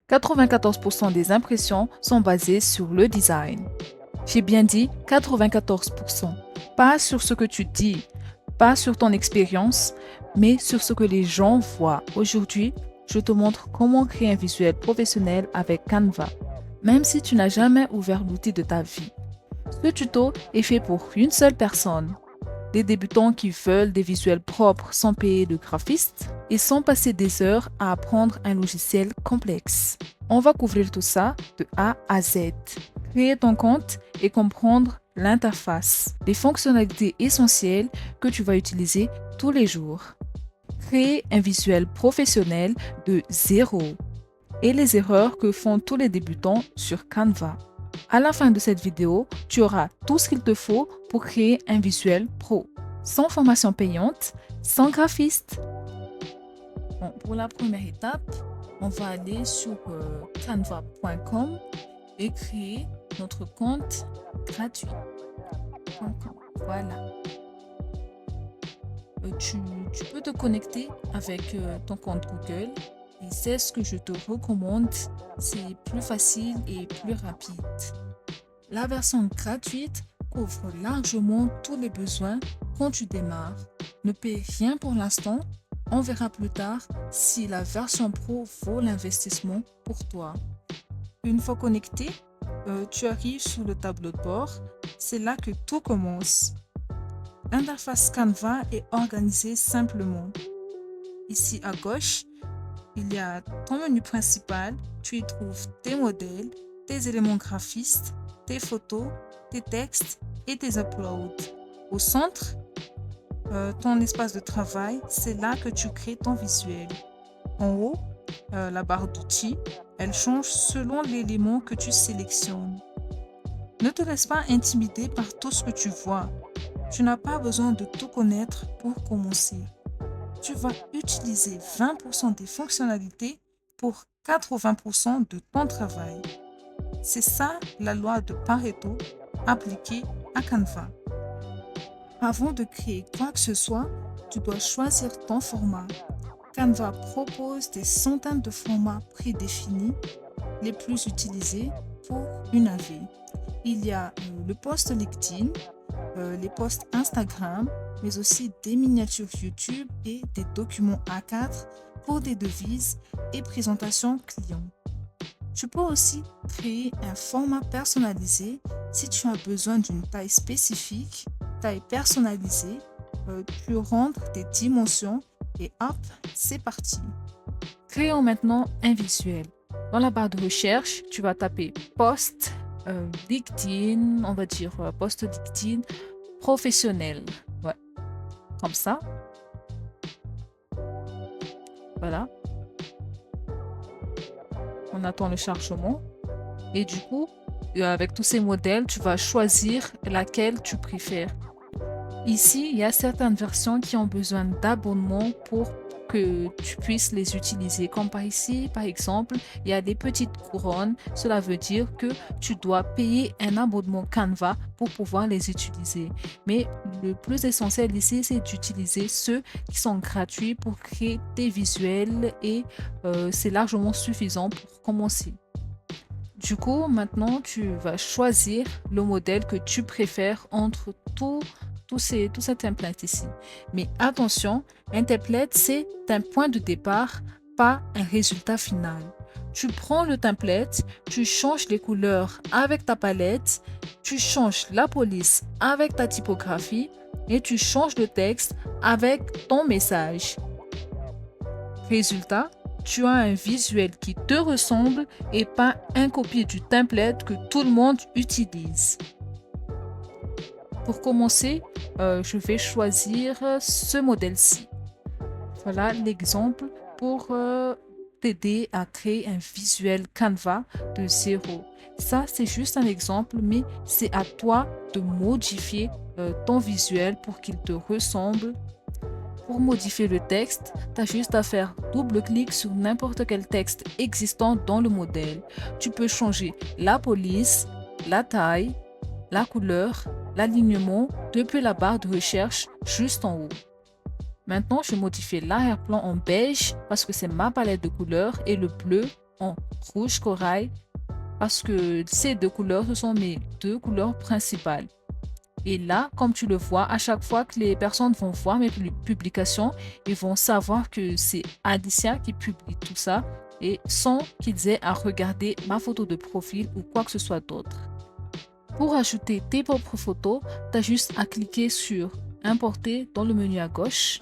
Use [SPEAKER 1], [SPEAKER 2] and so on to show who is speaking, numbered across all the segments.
[SPEAKER 1] 94% des impressions sont basées sur le design. J'ai bien dit 94%, pas sur ce que tu dis, pas sur ton expérience, mais sur ce que les gens voient. Aujourd'hui, je te montre comment créer un visuel professionnel avec Canva, même si tu n'as jamais ouvert l'outil de ta vie. Ce tuto est fait pour une seule personne. Des débutants qui veulent des visuels propres sans payer de graphiste et sans passer des heures à apprendre un logiciel complexe. On va couvrir tout ça de A à Z. Créer ton compte et comprendre l'interface, les fonctionnalités essentielles que tu vas utiliser tous les jours. Créer un visuel professionnel de zéro et les erreurs que font tous les débutants sur Canva. À la fin de cette vidéo, tu auras tout ce qu'il te faut pour créer un visuel pro, sans formation payante, sans graphiste. Bon, pour la première étape, on va aller sur canva.com et créer notre compte gratuit. Voilà. Tu peux te connecter avec ton compte Google et c'est ce que je te recommande. C'est plus facile et plus rapide. La version gratuite couvre largement tous les besoins quand tu démarres. Ne paie rien pour l'instant. On verra plus tard si la version pro vaut l'investissement pour toi. Une fois connecté, tu arrives sur le tableau de bord. C'est là que tout commence. L'interface Canva est organisée simplement. Ici à gauche, il y a ton menu principal. Tu y trouves tes modèles, tes éléments graphistes, tes photos, tes textes et tes uploads. Au centre, ton espace de travail, c'est là que tu crées ton visuel. En haut, la barre d'outils, elle change selon l'élément que tu sélectionnes. Ne te laisse pas intimider par tout ce que tu vois. Tu n'as pas besoin de tout connaître pour commencer. Tu vas utiliser 20% des fonctionnalités pour 80% de ton travail. C'est ça la loi de Pareto appliquée à Canva. Avant de créer quoi que ce soit, tu dois choisir ton format. Canva propose des centaines de formats prédéfinis, les plus utilisés pour une AV. Il y a le post LinkedIn, les posts Instagram, mais aussi des miniatures YouTube et des documents A4 pour des devises et présentations clients. Tu peux aussi créer un format personnalisé si tu as besoin d'une taille spécifique, taille personnalisée, tu rentres des dimensions et hop, c'est parti. Créons maintenant un visuel. Dans la barre de recherche, tu vas taper post LinkedIn, on va dire post LinkedIn professionnel. Ouais, comme ça. Voilà. On attend le chargement. Et du coup, avec tous ces modèles, tu vas choisir laquelle tu préfères. Ici, il y a certaines versions qui ont besoin d'abonnement pour que tu puisses les utiliser. Comme par ici, par exemple, il y a des petites couronnes. Cela veut dire que tu dois payer un abonnement Canva pour pouvoir les utiliser. Mais le plus essentiel ici, c'est d'utiliser ceux qui sont gratuits pour créer tes visuels et c'est largement suffisant pour commencer. Du coup, maintenant, tu vas choisir le modèle que tu préfères entre tous ces templates ici. Mais attention, un template, c'est un point de départ, pas un résultat final. Tu prends le template, tu changes les couleurs avec ta palette, tu changes la police avec ta typographie et tu changes le texte avec ton message. Résultat, tu as un visuel qui te ressemble et pas un copier du template que tout le monde utilise. Pour commencer, je vais choisir ce modèle-ci. Voilà l'exemple pour t'aider à créer un visuel Canva de zéro. Ça, c'est juste un exemple, mais c'est à toi de modifier ton visuel pour qu'il te ressemble. Pour modifier le texte, tu as juste à faire double-clic sur n'importe quel texte existant dans le modèle. Tu peux changer la police, la taille, la couleur, l'alignement depuis la barre de recherche juste en haut. Maintenant, je modifie l'arrière-plan en beige parce que c'est ma palette de couleurs et le bleu en rouge corail parce que ces deux couleurs, ce sont mes deux couleurs principales. Et là, comme tu le vois, à chaque fois que les personnes vont voir mes publications, ils vont savoir que c'est Alicia qui publie tout ça et sans qu'ils aient à regarder ma photo de profil ou quoi que ce soit d'autre. Pour ajouter tes propres photos, tu as juste à cliquer sur Importer dans le menu à gauche.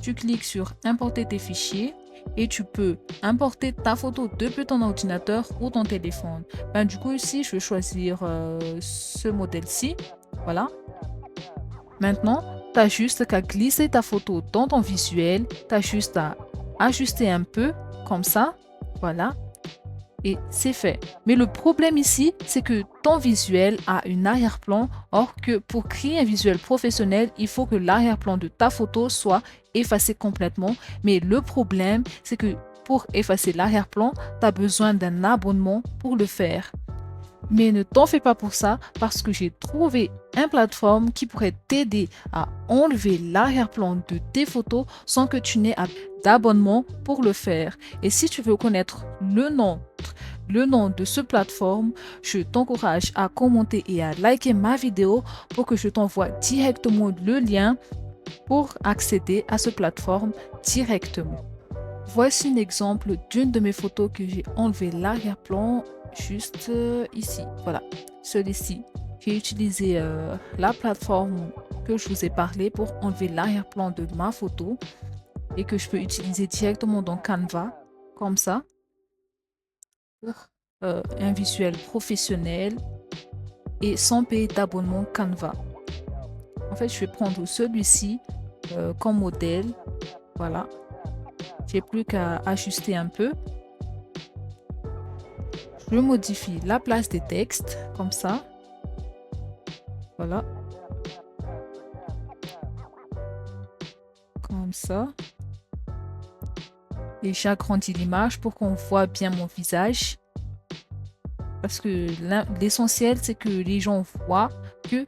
[SPEAKER 1] Tu cliques sur Importer tes fichiers et tu peux importer ta photo depuis ton ordinateur ou ton téléphone. Du coup, ici, je vais choisir ce modèle-ci. Voilà. Maintenant, tu as juste qu'à glisser ta photo dans ton visuel. Tu as juste à ajuster un peu, comme ça. Voilà. Et c'est fait. Mais le problème ici, c'est que ton visuel a un arrière-plan. Or que pour créer un visuel professionnel, il faut que l'arrière-plan de ta photo soit effacé complètement. Mais le problème, c'est que pour effacer l'arrière-plan, tu as besoin d'un abonnement pour le faire. Mais ne t'en fais pas pour ça parce que j'ai trouvé une plateforme qui pourrait t'aider à enlever l'arrière-plan de tes photos sans que tu n'aies d'abonnement pour le faire. Et si tu veux connaître le nom de ce plateforme, je t'encourage à commenter et à liker ma vidéo pour que je t'envoie directement le lien pour accéder à cette plateforme directement. Voici un exemple d'une de mes photos que j'ai enlevé l'arrière-plan juste ici. Voilà, celui-ci. J'ai utilisé la plateforme que je vous ai parlé pour enlever l'arrière-plan de ma photo et que je peux utiliser directement dans Canva, comme ça, pour un visuel professionnel et sans payer d'abonnement Canva. En fait, je vais prendre celui-ci comme modèle. Voilà. J'ai plus qu'à ajuster un peu. Je modifie la place des textes, comme ça. Voilà. Comme ça. Et j'agrandis l'image pour qu'on voit bien mon visage. Parce que l'essentiel, c'est que les gens voient que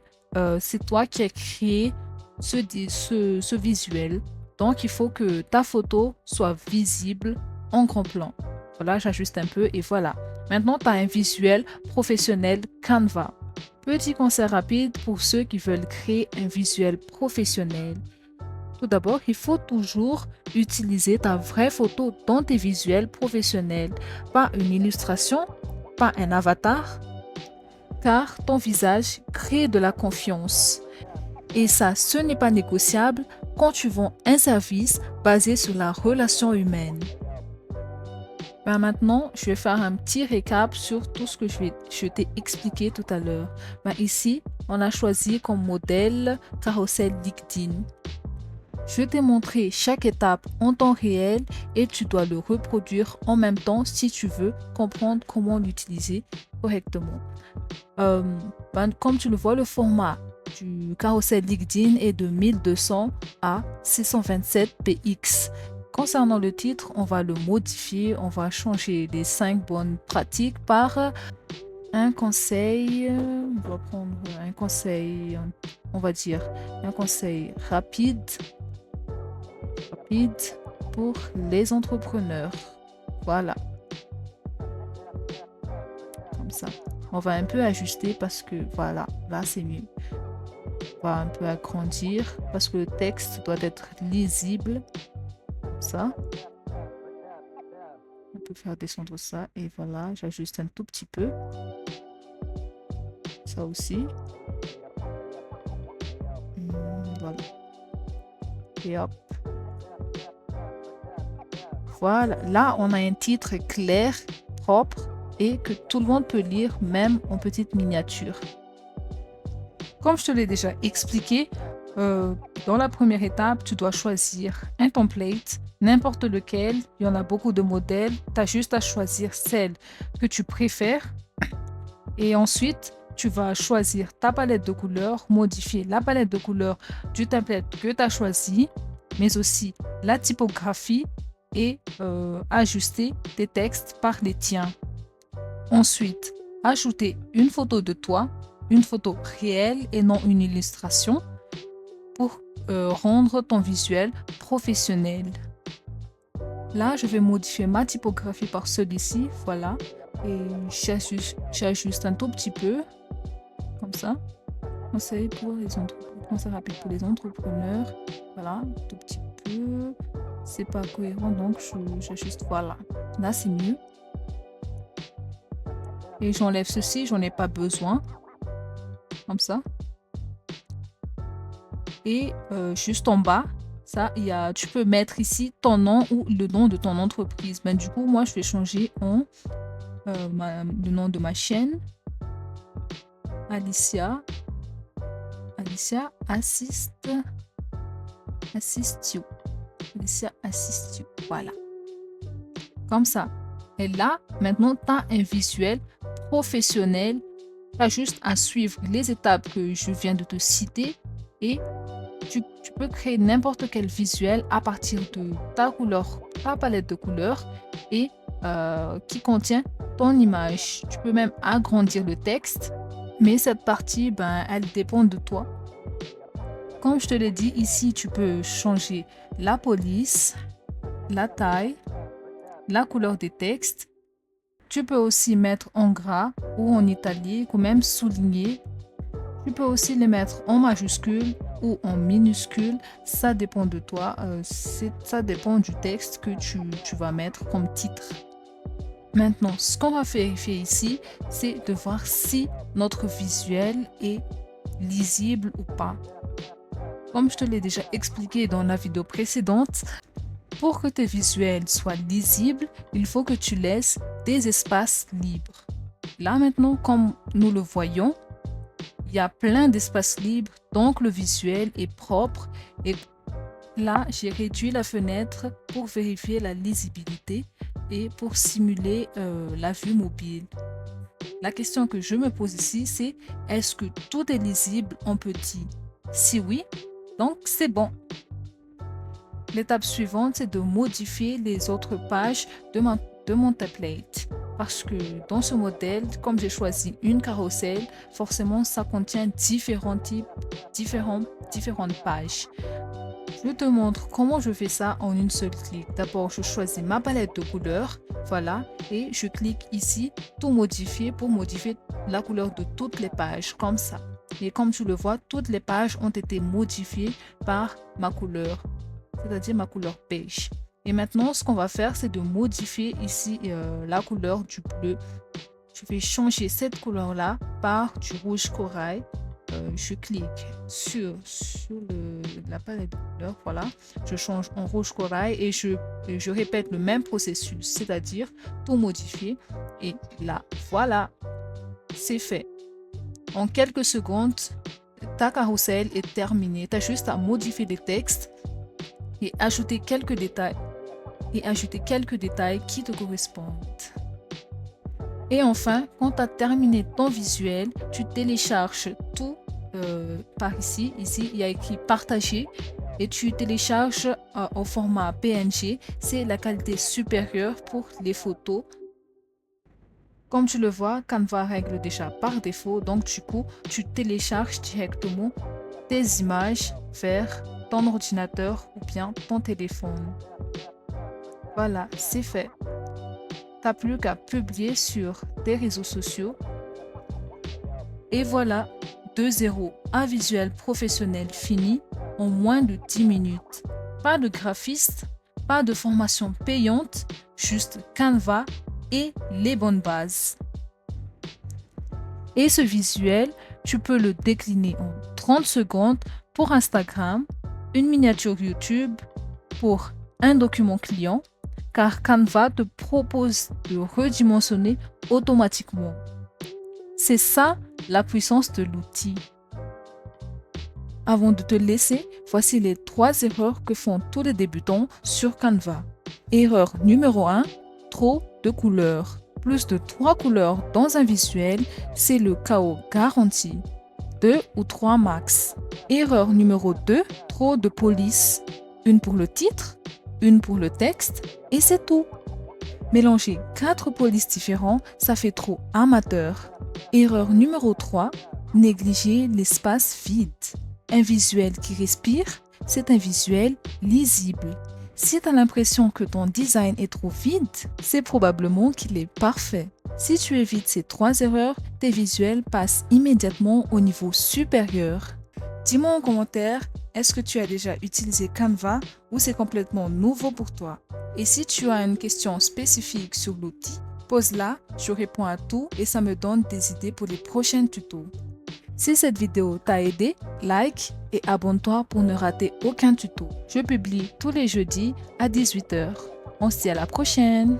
[SPEAKER 1] c'est toi qui as créé ce visuel. Donc, il faut que ta photo soit visible en grand plan. Voilà, j'ajuste un peu et voilà. Maintenant, tu as un visuel professionnel Canva. Petit conseil rapide pour ceux qui veulent créer un visuel professionnel. Tout d'abord, il faut toujours utiliser ta vraie photo dans tes visuels professionnels. Pas une illustration, pas un avatar, car ton visage crée de la confiance. Et ça, ce n'est pas négociable quand tu vends un service basé sur la relation humaine. Maintenant, je vais faire un petit récap sur tout ce que je t'ai expliqué tout à l'heure. Ici, on a choisi comme modèle Carousel LinkedIn. Je t'ai montré chaque étape en temps réel et tu dois le reproduire en même temps si tu veux comprendre comment l'utiliser correctement. Comme tu le vois, le format du Carousel LinkedIn est de 1200 à 627 px. Concernant le titre, on va le modifier, on va changer les 5 bonnes pratiques par un conseil. On va prendre un conseil, on va dire un conseil rapide pour les entrepreneurs. Voilà. Comme ça. On va un peu ajuster parce que voilà, là c'est mieux. On va un peu agrandir parce que le texte doit être lisible. Ça. On peut faire descendre ça et voilà, j'ajuste un tout petit peu. Ça aussi. Voilà. Et hop. Voilà, là on a un titre clair, propre et que tout le monde peut lire même en petite miniature. Comme je te l'ai déjà expliqué, dans la première étape, tu dois choisir un template, n'importe lequel. Il y en a beaucoup de modèles. Tu as juste à choisir celle que tu préfères. Et ensuite, tu vas choisir ta palette de couleurs, modifier la palette de couleurs du template que tu as choisi, mais aussi la typographie et ajuster tes textes par les tiens. Ensuite, ajouter une photo de toi, une photo réelle et non une illustration pour rendre ton visuel professionnel. Là, je vais modifier ma typographie par celui-ci, voilà. Et j'ajuste un tout petit peu, comme ça. Conseil pour les entrepreneurs, conseil rapide pour les entrepreneurs, voilà, un tout petit peu. C'est pas cohérent, donc j'ajuste, voilà. Là, c'est mieux. Et j'enlève ceci, j'en ai pas besoin, comme ça. Et juste en bas, ça, tu peux mettre ici ton nom ou le nom de ton entreprise. Ben, du coup, moi, je vais changer en le nom de ma chaîne. Alicia assist you. Alicia assist you. Voilà. Comme ça. Et là, maintenant, tu as un visuel professionnel. Tu as juste à suivre les étapes que je viens de te citer et tu peux créer n'importe quel visuel à partir de ta palette de couleurs et qui contient ton image. Tu peux même agrandir le texte, mais cette partie, ben, elle dépend de toi. Comme je te l'ai dit, ici, tu peux changer la police, la taille, la couleur des textes. Tu peux aussi mettre en gras ou en italique ou même souligner. Tu peux aussi les mettre en majuscule ou en minuscule. Ça dépend de toi. Ça dépend du texte que tu vas mettre comme titre. Maintenant, ce qu'on va vérifier ici, c'est de voir si notre visuel est lisible ou pas. Comme je te l'ai déjà expliqué dans la vidéo précédente, pour que tes visuels soient lisibles, il faut que tu laisses des espaces libres. Là maintenant, comme nous le voyons, il y a plein d'espaces libres, donc le visuel est propre. Et là, j'ai réduit la fenêtre pour vérifier la lisibilité et pour simuler la vue mobile. La question que je me pose ici, c'est est-ce que tout est lisible en petit? Si oui, donc c'est bon. L'étape suivante, c'est de modifier les autres pages de mon template. Parce que dans ce modèle, comme j'ai choisi une carrousel, forcément, ça contient différentes pages. Je te montre comment je fais ça en une seule clic. D'abord, je choisis ma palette de couleurs, voilà, et je clique ici, tout modifier pour modifier la couleur de toutes les pages, comme ça. Et comme tu le vois, toutes les pages ont été modifiées par ma couleur, c'est-à-dire ma couleur beige. Et maintenant, ce qu'on va faire, c'est de modifier ici la couleur du bleu. Je vais changer cette couleur-là par du rouge corail. Je clique sur la palette de couleurs, voilà. Je change en rouge corail et je répète le même processus, c'est-à-dire tout modifier. Et là, voilà, c'est fait. En quelques secondes, ta carrousel est terminée. Tu as juste à modifier les textes et ajouter quelques détails qui te correspondent. Et enfin, quand tu as terminé ton visuel, tu télécharges tout par ici. Ici, il y a écrit partager et tu télécharges au format PNG. C'est la qualité supérieure pour les photos. Comme tu le vois, Canva règle déjà par défaut. Donc, du coup, tu télécharges directement tes images vers ton ordinateur ou bien ton téléphone. Voilà, c'est fait. Tu n'as plus qu'à publier sur tes réseaux sociaux. Et voilà, de 0 à visuel professionnel fini en moins de 10 minutes. Pas de graphiste, pas de formation payante, juste Canva et les bonnes bases. Et ce visuel, tu peux le décliner en 30 secondes pour Instagram, une miniature YouTube pour un document client, car Canva te propose de redimensionner automatiquement. C'est ça la puissance de l'outil. Avant de te laisser, voici les 3 erreurs que font tous les débutants sur Canva. Erreur numéro 1, trop de couleurs. Plus de 3 couleurs dans un visuel, c'est le chaos garanti. 2 ou 3 max. Erreur numéro 2, trop de polices. Une pour le titre, une pour le texte et c'est tout. Mélanger 4 polices différents, ça fait trop amateur. Erreur numéro 3, négliger l'espace vide. Un visuel qui respire, c'est un visuel lisible. Si tu as l'impression que ton design est trop vide, c'est probablement qu'il est parfait. Si tu évites ces 3 erreurs, tes visuels passent immédiatement au niveau supérieur. Dis-moi en commentaire, est-ce que tu as déjà utilisé Canva ou c'est complètement nouveau pour toi? Et si tu as une question spécifique sur l'outil, pose-la, je réponds à tout et ça me donne des idées pour les prochains tutos. Si cette vidéo t'a aidé, like et abonne-toi pour ne rater aucun tuto. Je publie tous les jeudis à 18 h. On se dit à la prochaine!